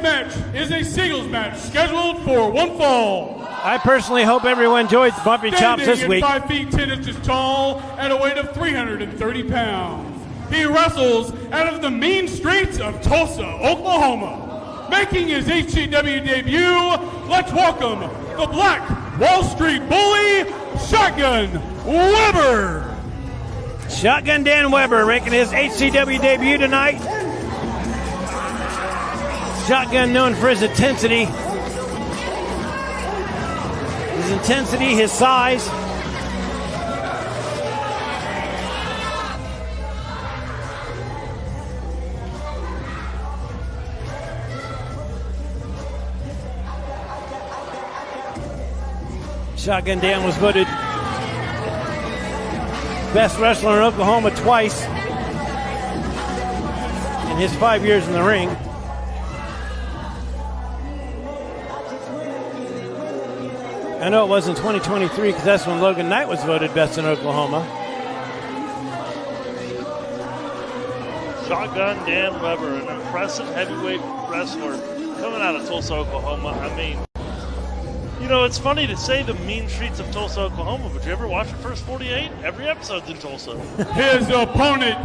match is a singles match scheduled for one fall. I personally hope everyone enjoys bumpy chops this week. 5 feet 10 inches tall at a weight of 330 pounds. He wrestles out of the mean streets of Tulsa, Oklahoma. Making his HCW debut, let's welcome the Black Wall Street Bully, Shotgun Weber. Shotgun Dan Weber making his HCW debut tonight. Shotgun known for his intensity. His size. Shotgun Dan was voted best wrestler in Oklahoma twice in his 5 years in the ring. I know it was in 2023 because that's when Logan Knight was voted best in Oklahoma. Shotgun Dan Weber, an impressive heavyweight wrestler coming out of Tulsa, Oklahoma. I mean, you know, it's funny to say the mean streets of Tulsa, Oklahoma, but you ever watch the first 48? Every episode's in Tulsa. His opponent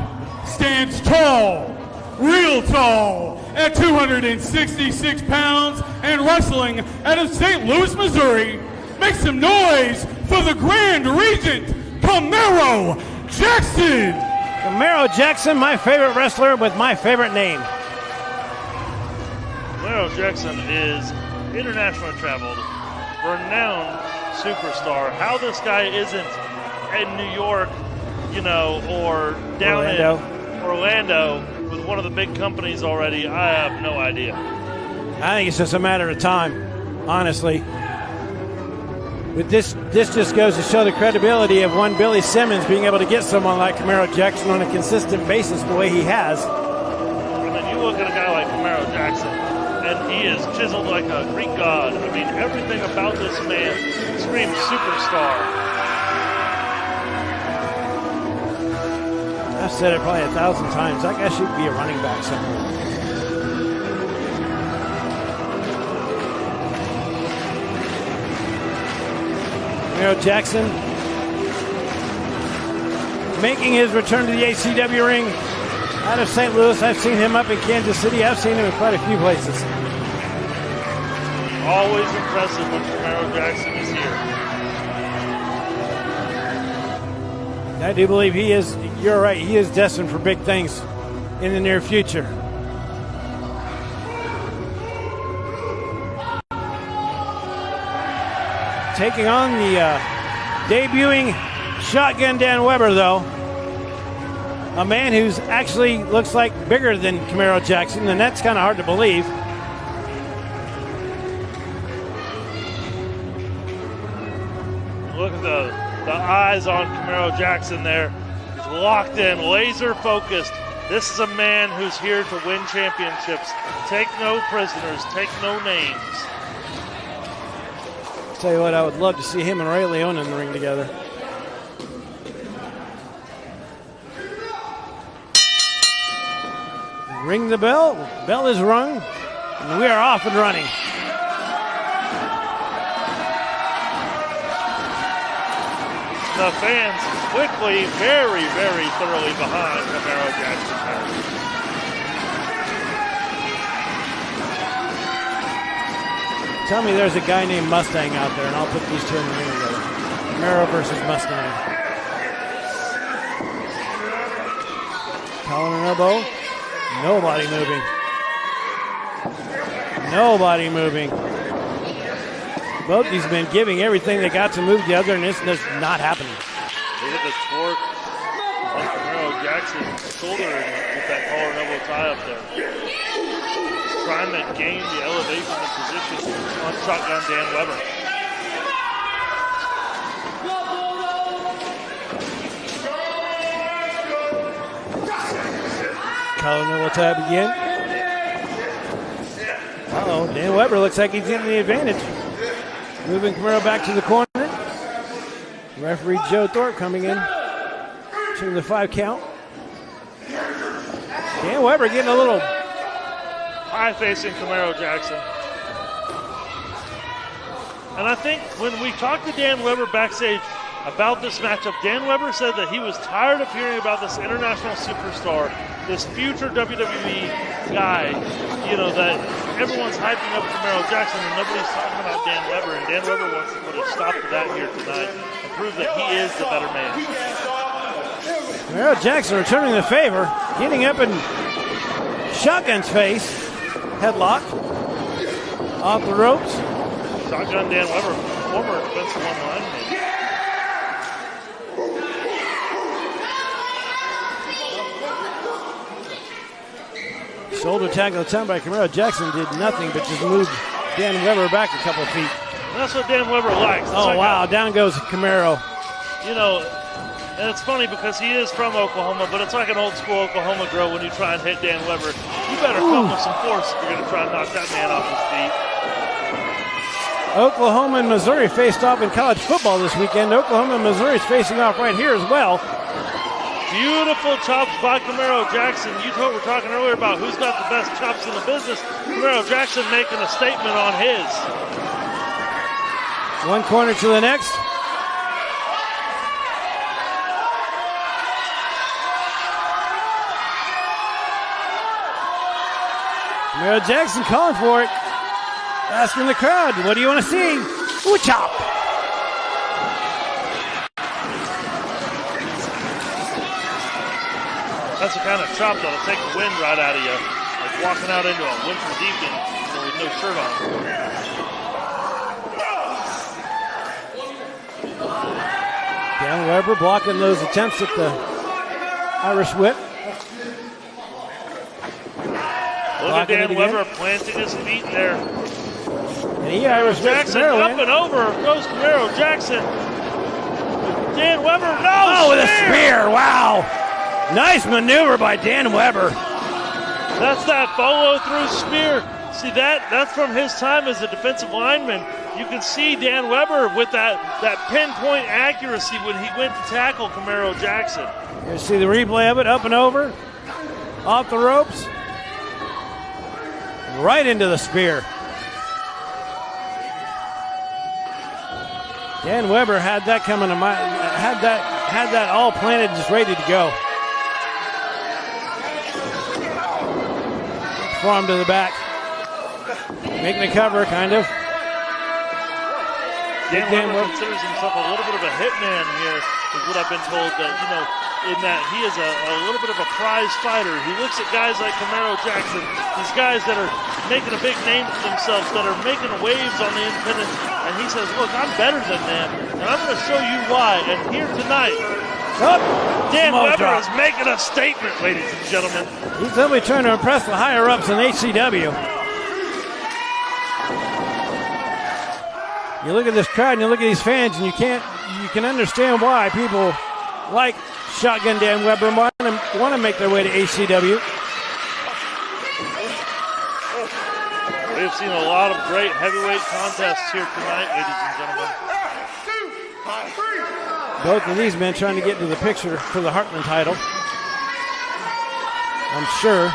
stands tall, real tall, at 266 pounds and wrestling out of St. Louis, Missouri. Make some noise for the Grand Regent, Camaro Jackson. Camaro Jackson, my favorite wrestler with my favorite name. Camaro Jackson is internationally traveled, renowned superstar. How this guy isn't in New York, you know, or down in Orlando with one of the big companies already, I have no idea. I think it's just a matter of time, honestly. But this just goes to show the credibility of one Billy Simmons being able to get someone like Camaro Jackson on a consistent basis the way he has. I mean, you look at a guy like Camaro Jackson, and he is chiseled like a Greek god. I mean, everything about this man screams superstar. I've said it probably 1,000 times. That guy should be a running back somewhere. Camaro Jackson making his return to the HCW ring out of St. Louis. I've seen him up in Kansas City. I've seen him in quite a few places. Always impressive when Camaro Jackson is here. I do believe he is, you're right, he is destined for big things in the near future. Taking on the debuting Shotgun Dan Weber, though. A man who's actually looks like bigger than Camaro Jackson, and that's kind of hard to believe. Look at the eyes on Camaro Jackson there. He's locked in, laser focused. This is a man who's here to win championships. Take no prisoners, take no names. Tell you what, I would love to see him and Ray Leone in the ring together. Ring the bell. Bell is rung, and we are off and running. The fans quickly, very, very thoroughly behind Camaro Jackson. Tell me there's a guy named Mustang out there, and I'll put these two in the ring together. Camaro versus Mustang. Collar and elbow. Nobody moving. Nobody moving. Both these men giving everything they got to move the other, and it's just not happening. Look at the torque on Camaro Jackson's shoulder with that collar and elbow tie up there. Trying to gain the elevation and position on Shotgun Dan Weber. Collar and elbow tie again. Uh-oh, Dan Weber looks like he's getting the advantage. Moving Camaro back to the corner. Referee Joe Thorpe coming in to the 5 count. Dan Weber getting a little facing Camaro Jackson. And I think when we talked to Dan Weber backstage about this matchup, Dan Weber said that he was tired of hearing about this international superstar, this future WWE guy, that everyone's hyping up Camaro Jackson and nobody's talking about Dan Weber. And Dan Weber wants to put a stop to that here tonight and prove that he is the better man. Camaro Jackson returning the favor, getting up in Shotgun's face. Headlock. Off the ropes. Shotgun Dan Weber, former defensive one lineman. Shoulder tackle attempt by Camaro Jackson did nothing but just move Dan Weber back a couple of feet. And that's what Dan Weber likes. Oh, wow. Down goes Camaro. And it's funny because he is from Oklahoma, but it's like an old school Oklahoma drill when you try and hit Dan Weber. You better come with some force if you're going to try and knock that man off his feet. Oklahoma and Missouri faced off in college football this weekend. Oklahoma and Missouri is facing off right here as well. Beautiful chops by Camaro Jackson. You were talking earlier about who's got the best chops in the business. Camaro Jackson making a statement on his. One corner to the next. Camaro Jackson calling for it. Asking the crowd, what do you want to see? Ooh, chop. That's the kind of chop that'll take the wind right out of you. Like walking out into a winter's evening with no shirt on. Dan Weber blocking those attempts at the Irish whip. Look at Dan Weber planting his feet there. And he Irish Jackson up and over goes Camaro Jackson. Dan Weber, no! Oh, with a spear, wow. Nice maneuver by Dan Weber. That's that follow-through spear. See, that's from his time as a defensive lineman. You can see Dan Weber with that pinpoint accuracy when he went to tackle Camaro Jackson. You see the replay of it, up and over, off the ropes, right into the spear. Dan Weber had that coming to mind, had that all planted, just ready to go. Forearm to the back, making a cover, kind of. Dan Weber considers himself a little bit of a hitman here, is what I've been told. That in that he is a little bit of a prize fighter. He looks at guys like Camaro Jackson, these guys that are making a big name for themselves, that are making waves on the independents, and he says, look, I'm better than them, and I'm going to show you why. And here tonight, Dan Weber is making a statement, ladies and gentlemen. He's only trying to impress the higher-ups in HCW. You look at this crowd and you look at these fans, and you can understand why people like Shotgun Dan Weber and want to make their way to HCW. We've seen a lot of great heavyweight contests here tonight, ladies and gentlemen. Both of these men trying to get into the picture for the Heartland title, I'm sure.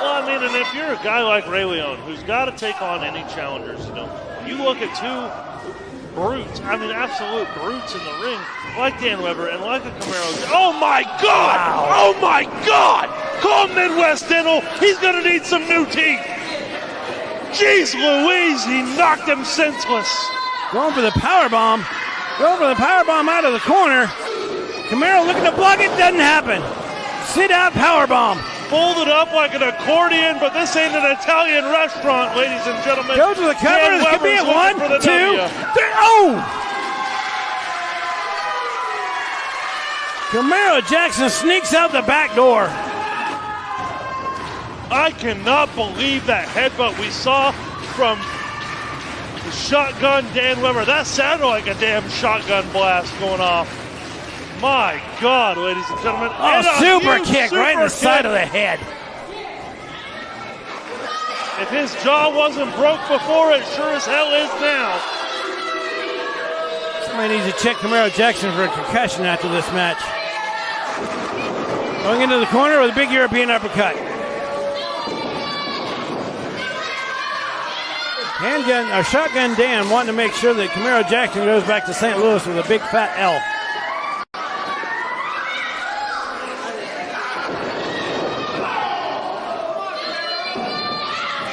Well, I mean, and if you're a guy like Ray Leon, who's got to take on any challengers, you look at two brutes, absolute brutes in the ring, like Dan Weber and like a Camaro. Oh, my God! Wow. Oh, my God! Call Midwest Dental. He's going to need some new teeth. Jeez Louise, he knocked him senseless. Going for the power bomb. Going for the power bomb out of the corner. Camaro looking to block it. Doesn't happen. Sit out power bomb. Folded up like an accordion, but this ain't an Italian restaurant, ladies and gentlemen. Go to the cover. This could be at 1, 2, 3. Oh! Camaro Jackson sneaks out the back door. I cannot believe that headbutt we saw from the Shotgun Dan Weber. That sounded like a damn shotgun blast going off. My God, ladies and gentlemen. Oh, super kick right in the side of the head. If his jaw wasn't broke before, it sure as hell is now. Somebody needs to check Camaro Jackson for a concussion after this match. Going into the corner with a big European uppercut. Handgun or Shotgun Dan wanting to make sure that Camaro Jackson goes back to St. Louis with a big fat L.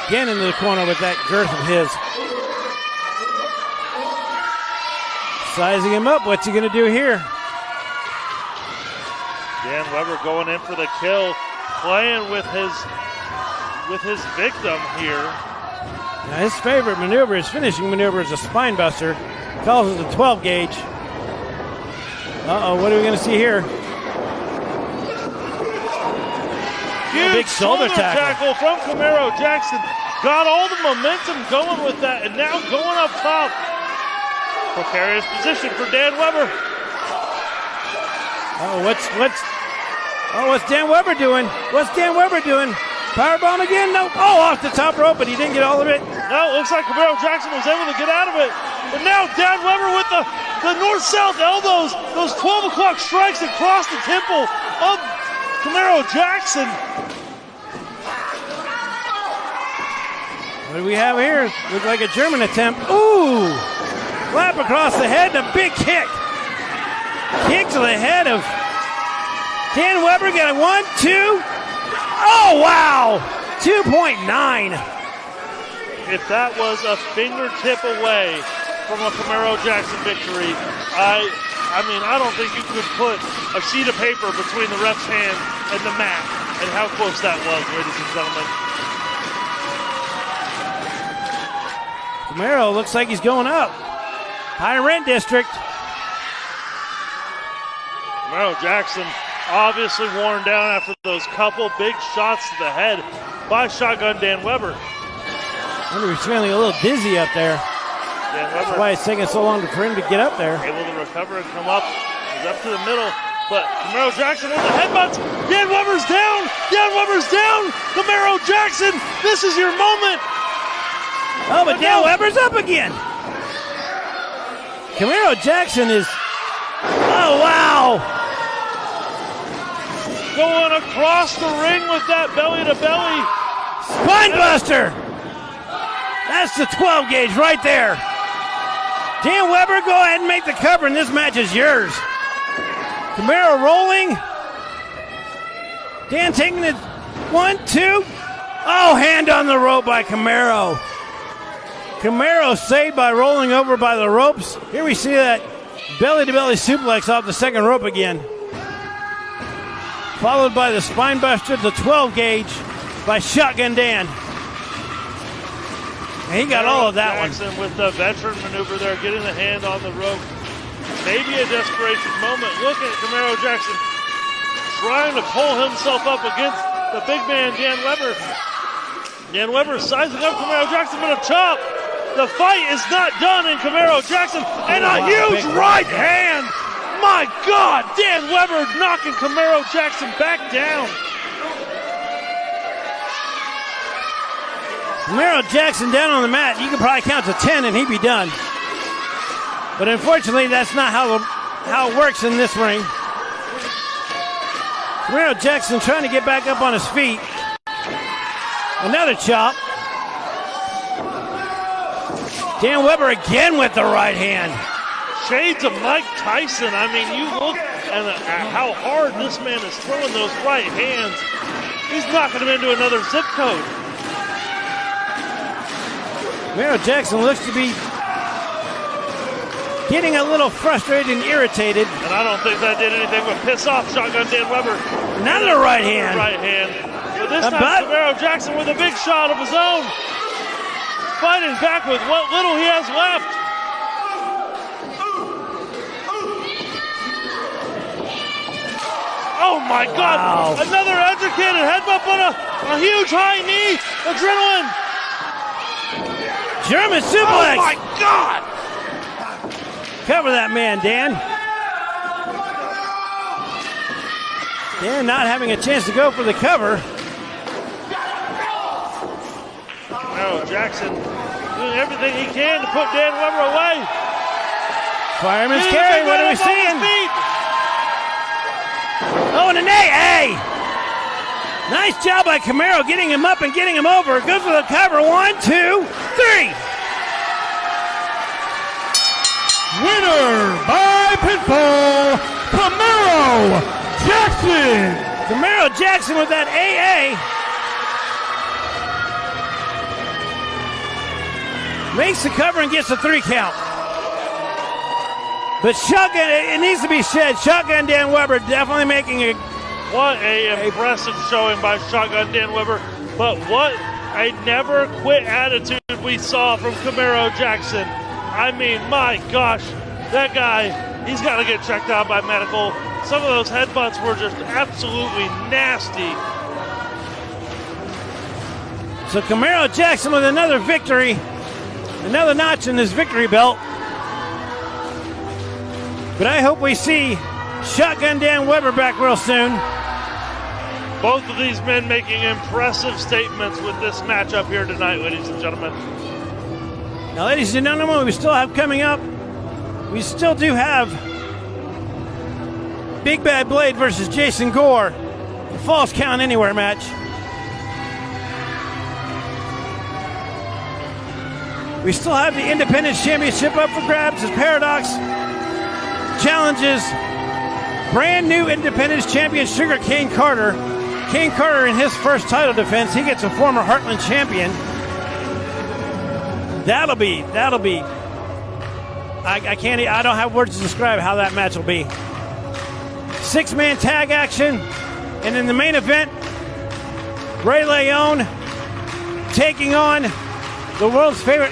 Again into the corner with that girth of his. Sizing him up. What's he going to do here? Dan Weber going in for the kill, playing with his victim here. Now his favorite maneuver, his finishing maneuver, is a spine buster. Calls it a 12 gauge. What are we going to see here? Huge big shoulder tackle from Camaro Jackson. Got all the momentum going with that, and now going up top. Precarious position for Dan Weber. What's Dan Weber doing? What's Dan Weber doing? Powerbomb again? No. Off the top rope, but he didn't get all of it. No, it looks like Camaro Jackson was able to get out of it. But now Dan Weber with the north-south elbows, those 12 o'clock strikes across the temple of Camaro Jackson. What do we have here? Looks like a German attempt. Ooh! Slap across the head and a big kick. Kick to the head of Dan Weber. Got a 1, 2. Oh, wow! 2.9. If that was a fingertip away from a Camaro Jackson victory, I don't think you could put a sheet of paper between the ref's hand and the mat and how close that was, ladies and gentlemen. Camaro looks like he's going up. High rent district. Camaro Jackson obviously worn down after those couple big shots to the head by Shotgun Dan Weber. I wonder if he's feeling a little dizzy up there. Dan Weber, that's why it's taking so long for him to get up there. Able to recover and come up. He's up to the middle, but Camaro Jackson with the headbutts. Dan Weber's down. Dan Weber's down. Camaro Jackson, this is your moment. Oh, but Dan Weber's up again. Camaro Jackson is, oh, wow. Going across the ring with that belly-to-belly. Spine buster. That's the 12 gauge right there. Dan Weber, go ahead and make the cover, and this match is yours. Camaro rolling. Dan taking it. 1, 2. Oh, hand on the rope by Camaro. Camaro saved by rolling over by the ropes. Here we see that belly-to-belly suplex off the second rope again. Followed by the spine buster, the 12 gauge by Shotgun Dan. And he got all of that Jackson with the veteran maneuver there, getting the hand on the rope. Maybe a desperation moment. Look at Camaro Jackson trying to pull himself up against the big man, Dan Weber. Dan Weber sizing up Camaro Jackson with a chop. The fight is not done in Camaro Jackson, and a huge right hand. My God, Dan Weber knocking Camaro Jackson back down. Camaro Jackson down on the mat. You could probably count to 10 and he'd be done. But unfortunately, that's not how it works in this ring. Camaro Jackson trying to get back up on his feet. Another chop. Dan Weber again with the right hand. Shades of Mike Tyson. I mean, you look at how hard this man is throwing those right hands. He's knocking him into another zip code. Camaro Jackson looks to be getting a little frustrated and irritated. And I don't think that did anything but piss off Shotgun Dan Weber. Another right hand. Right hand. But this time, Camaro Jackson with a big shot of his own. Fighting back with what little he has left. Oh my God! Wow. Another educated headbutt on a huge high knee. Adrenaline. German suplex. Oh my God! Cover that man, Dan. Dan not having a chance to go for the cover. Camaro Jackson doing everything he can to put Dan Weber away. Fireman's carry. What are we seeing? Oh, and a nay. Hey! Nice job by Camaro getting him up and getting him over. Goes for the cover. 1, 2, 3. Winner by pinfall, Camaro Jackson. Camaro Jackson with that AA. Makes the cover and gets a 3 count. But Shotgun, it needs to be said, Shotgun Dan Weber definitely making a... What a impressive showing by Shotgun Dan Weber. But what a never quit attitude we saw from Camaro Jackson. I mean, my gosh, that guy, he's got to get checked out by medical. Some of those headbutts were just absolutely nasty. So Camaro Jackson with another victory, another notch in his victory belt. But I hope we see Shotgun Dan Weber back real soon. Both of these men making impressive statements with this matchup here tonight, ladies and gentlemen. Now, ladies and gentlemen, we still have coming up, we still do have Big Bad Blade versus Jason Gore, the Falls Count Anywhere match. We still have the Independence Championship up for grabs as Paradox challenges brand new Independence Champion Sugar Cane Carter. Cane Carter in his first title defense, he gets a former Heartland champion. That'll be. I don't have words to describe how that match will be. 6-man tag action, and in the main event, Ray Leone taking on the world's favorite